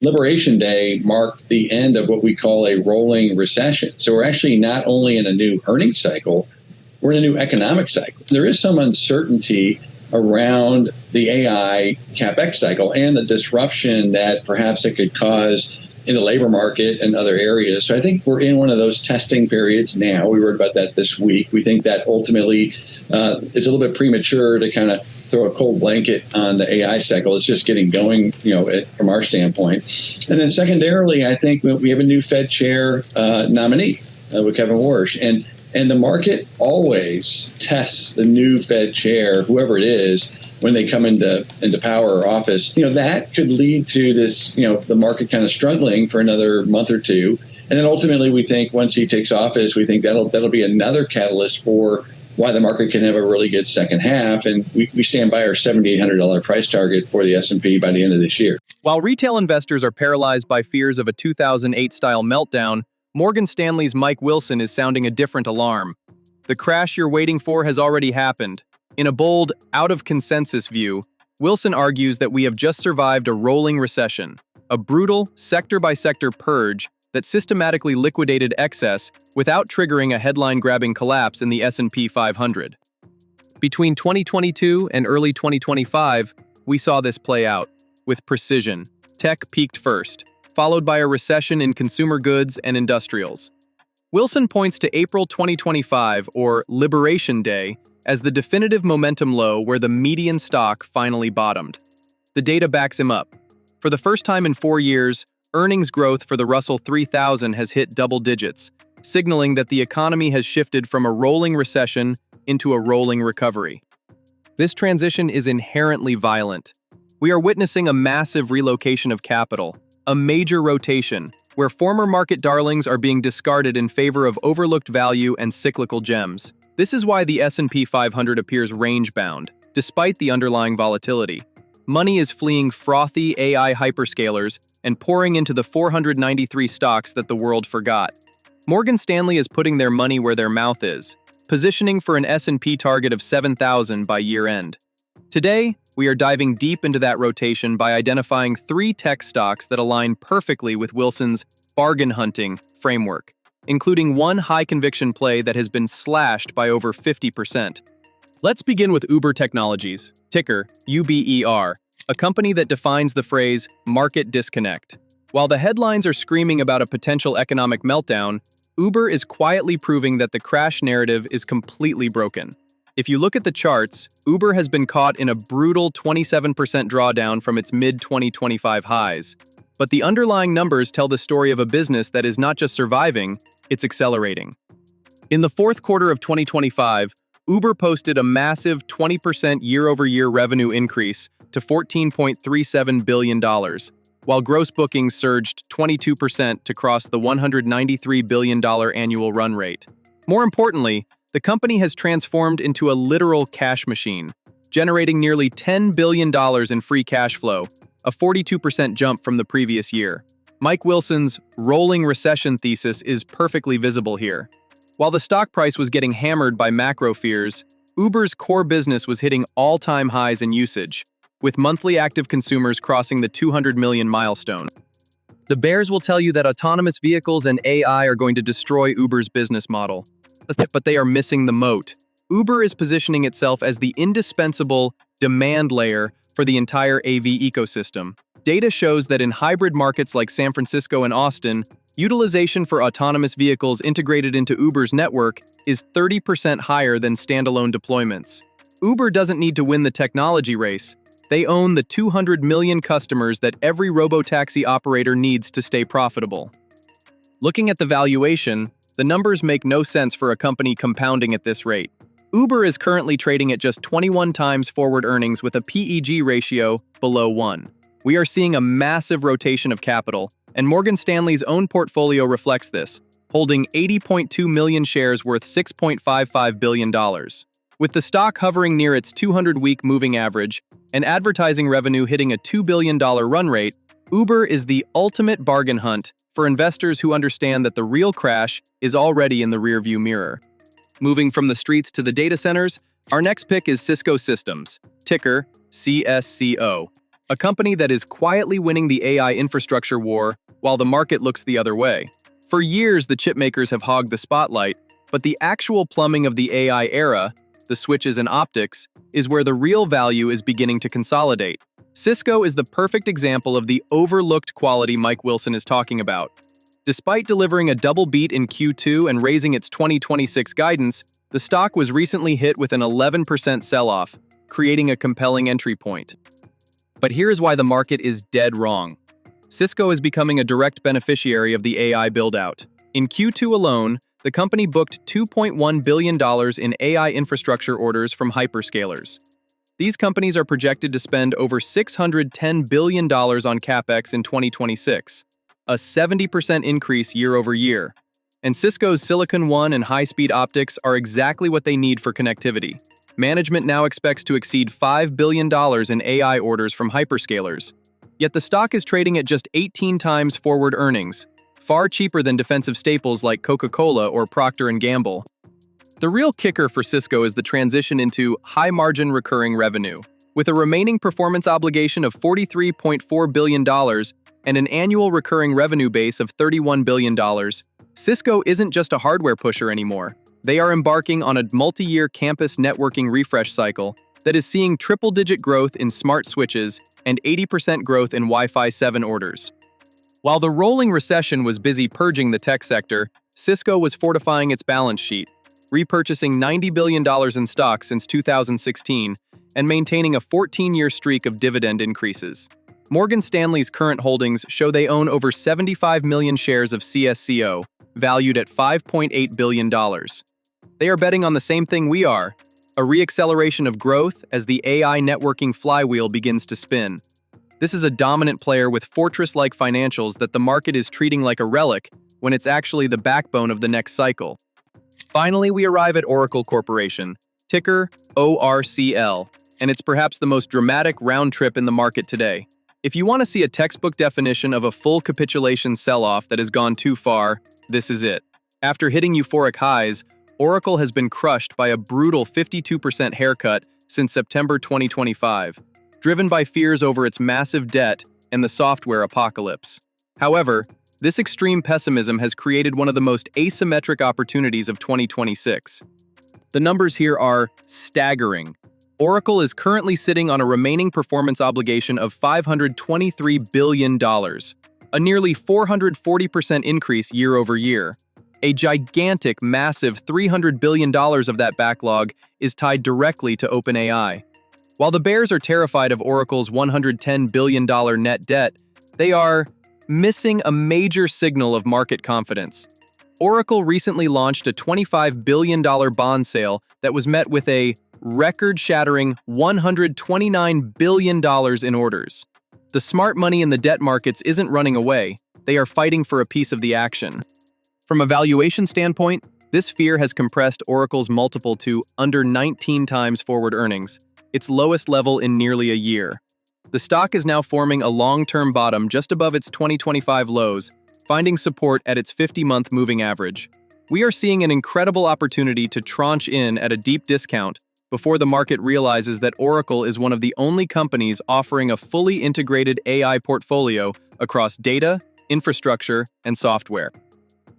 Liberation Day marked the end of what we call a rolling recession. So we're actually not only in a new earnings cycle, we're in a new economic cycle. There is some uncertainty around the AI CapEx cycle and the disruption that perhaps it could cause in the labor market and other areas. So I think we're in one of those testing periods now. We wrote about that this week. We think that ultimately it's a little bit premature to kind of throw a cold blanket on the AI cycle. It's just getting going, from our standpoint. And then secondarily, I think we have a new Fed chair nominee with Kevin Warsh. And the market always tests the new Fed chair, whoever it is, when they come into power or office. That could lead to this, the market kind of struggling for another month or two. And then ultimately, we think once he takes office, we think that'll be another catalyst for why the market can have a really good second half. And we stand by our $7,800 price target for the S&P by the end of this year. While retail investors are paralyzed by fears of a 2008-style meltdown, Morgan Stanley's Mike Wilson is sounding a different alarm. The crash you're waiting for has already happened. In a bold, out-of-consensus view, Wilson argues that we have just survived a rolling recession, a brutal, sector-by-sector purge that systematically liquidated excess without triggering a headline-grabbing collapse in the S&P 500. Between 2022 and early 2025, we saw this play out. With precision, tech peaked first, followed by a recession in consumer goods and industrials. Wilson points to April 2025, or Liberation Day, as the definitive momentum low where the median stock finally bottomed. The data backs him up. For the first time in 4 years, earnings growth for the Russell 3000 has hit double digits, signaling that the economy has shifted from a rolling recession into a rolling recovery. This transition is inherently violent. We are witnessing a massive relocation of capital, a major rotation, where former market darlings are being discarded in favor of overlooked value and cyclical gems. This is why the S&P 500 appears range-bound, despite the underlying volatility. Money is fleeing frothy AI hyperscalers and pouring into the 493 stocks that the world forgot. Morgan Stanley is putting their money where their mouth is, positioning for an S&P target of 7,000 by year-end. Today, we are diving deep into that rotation by identifying 3 tech stocks that align perfectly with Wilson's bargain hunting framework, including one high-conviction play that has been slashed by over 50%. Let's begin with Uber Technologies, ticker UBER, a company that defines the phrase market disconnect. While the headlines are screaming about a potential economic meltdown, Uber is quietly proving that the crash narrative is completely broken. If you look at the charts, Uber has been caught in a brutal 27% drawdown from its mid-2025 highs. But the underlying numbers tell the story of a business that is not just surviving, it's accelerating. In the fourth quarter of 2025, Uber posted a massive 20% year-over-year revenue increase to $14.37 billion, while gross bookings surged 22% to cross the $193 billion annual run rate. More importantly, the company has transformed into a literal cash machine, generating nearly $10 billion in free cash flow, a 42% jump from the previous year. Mike Wilson's rolling recession thesis is perfectly visible here. While the stock price was getting hammered by macro fears, Uber's core business was hitting all-time highs in usage, with monthly active consumers crossing the 200 million milestone. The bears will tell you that autonomous vehicles and AI are going to destroy Uber's business model. But they are missing the moat. Uber is positioning itself as the indispensable demand layer for the entire AV ecosystem. Data shows that in hybrid markets like San Francisco and Austin, utilization for autonomous vehicles integrated into Uber's network is 30% higher than standalone deployments. Uber doesn't need to win the technology race. They own the 200 million customers that every robotaxi operator needs to stay profitable. Looking at the valuation, the numbers make no sense for a company compounding at this rate. Uber is currently trading at just 21 times forward earnings with a PEG ratio below 1. We are seeing a massive rotation of capital, and Morgan Stanley's own portfolio reflects this, holding 80.2 million shares worth $6.55 billion. With the stock hovering near its 200-week moving average and advertising revenue hitting a $2 billion run rate, Uber is the ultimate bargain hunt for investors who understand that the real crash is already in the rearview mirror. Moving from the streets to the data centers, our next pick is Cisco Systems, ticker CSCO. a company that is quietly winning the AI infrastructure war while the market looks the other way. For years, the chipmakers have hogged the spotlight, but the actual plumbing of the AI era, the switches and optics, is where the real value is beginning to consolidate. Cisco is the perfect example of the overlooked quality Mike Wilson is talking about. Despite delivering a double beat in Q2 and raising its 2026 guidance, the stock was recently hit with an 11% sell-off, creating a compelling entry point. But here's why the market is dead wrong. Cisco is becoming a direct beneficiary of the AI build-out. In Q2 alone, the company booked $2.1 billion in AI infrastructure orders from hyperscalers. These companies are projected to spend over $610 billion on CapEx in 2026, a 70% increase year over year. And Cisco's Silicon One and high-speed optics are exactly what they need for connectivity. Management now expects to exceed $5 billion in AI orders from hyperscalers. Yet the stock is trading at just 18 times forward earnings, far cheaper than defensive staples like Coca-Cola or Procter & Gamble. The real kicker for Cisco is the transition into high-margin recurring revenue. With a remaining performance obligation of $43.4 billion and an annual recurring revenue base of $31 billion, Cisco isn't just a hardware pusher anymore. They are embarking on a multi-year campus networking refresh cycle that is seeing triple-digit growth in smart switches and 80% growth in Wi-Fi 7 orders. While the rolling recession was busy purging the tech sector, Cisco was fortifying its balance sheet, repurchasing $90 billion in stock since 2016 and maintaining a 14-year streak of dividend increases. Morgan Stanley's current holdings show they own over 75 million shares of CSCO, valued at $5.8 billion. They are betting on the same thing we are, a re-acceleration of growth as the AI networking flywheel begins to spin. This is a dominant player with fortress-like financials that the market is treating like a relic when it's actually the backbone of the next cycle. Finally, we arrive at Oracle Corporation, ticker ORCL, and it's perhaps the most dramatic round trip in the market today. If you want to see a textbook definition of a full capitulation sell-off that has gone too far, this is it. After hitting euphoric highs, Oracle has been crushed by a brutal 52% haircut since September 2025, driven by fears over its massive debt and the software apocalypse. However, this extreme pessimism has created one of the most asymmetric opportunities of 2026. The numbers here are staggering. Oracle is currently sitting on a remaining performance obligation of $523 billion, a nearly 440% increase year over year. A gigantic, massive $300 billion of that backlog is tied directly to OpenAI. While the bears are terrified of Oracle's $110 billion net debt, they are missing a major signal of market confidence. Oracle recently launched a $25 billion bond sale that was met with a record-shattering $129 billion in orders. The smart money in the debt markets isn't running away, they are fighting for a piece of the action. From a valuation standpoint, this fear has compressed Oracle's multiple to under 19 times forward earnings, its lowest level in nearly a year. The stock is now forming a long-term bottom just above its 2025 lows, finding support at its 50-month moving average. We are seeing an incredible opportunity to tranche in at a deep discount before the market realizes that Oracle is one of the only companies offering a fully integrated AI portfolio across data, infrastructure, and software.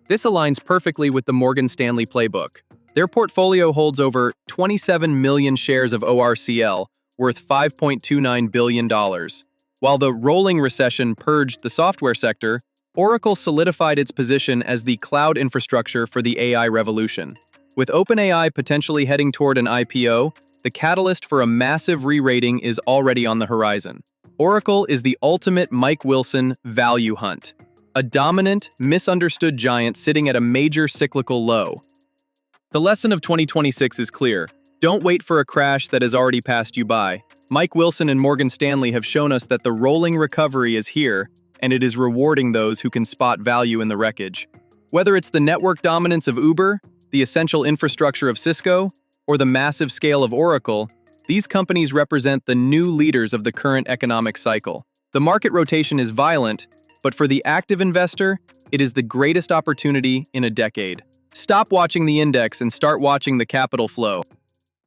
This aligns perfectly with the Morgan Stanley playbook. Their portfolio holds over 27 million shares of ORCL, worth $5.29 billion. While the rolling recession purged the software sector, Oracle solidified its position as the cloud infrastructure for the AI revolution. With OpenAI potentially heading toward an IPO, the catalyst for a massive re-rating is already on the horizon. Oracle is the ultimate Mike Wilson value hunt, a dominant, misunderstood giant sitting at a major cyclical low. The lesson of 2026 is clear. Don't wait for a crash that has already passed you by. Mike Wilson and Morgan Stanley have shown us that the rolling recovery is here, and it is rewarding those who can spot value in the wreckage. Whether it's the network dominance of Uber, the essential infrastructure of Cisco, or the massive scale of Oracle, these companies represent the new leaders of the current economic cycle. The market rotation is violent, but for the active investor, it is the greatest opportunity in a decade. Stop watching the index and start watching the capital flow.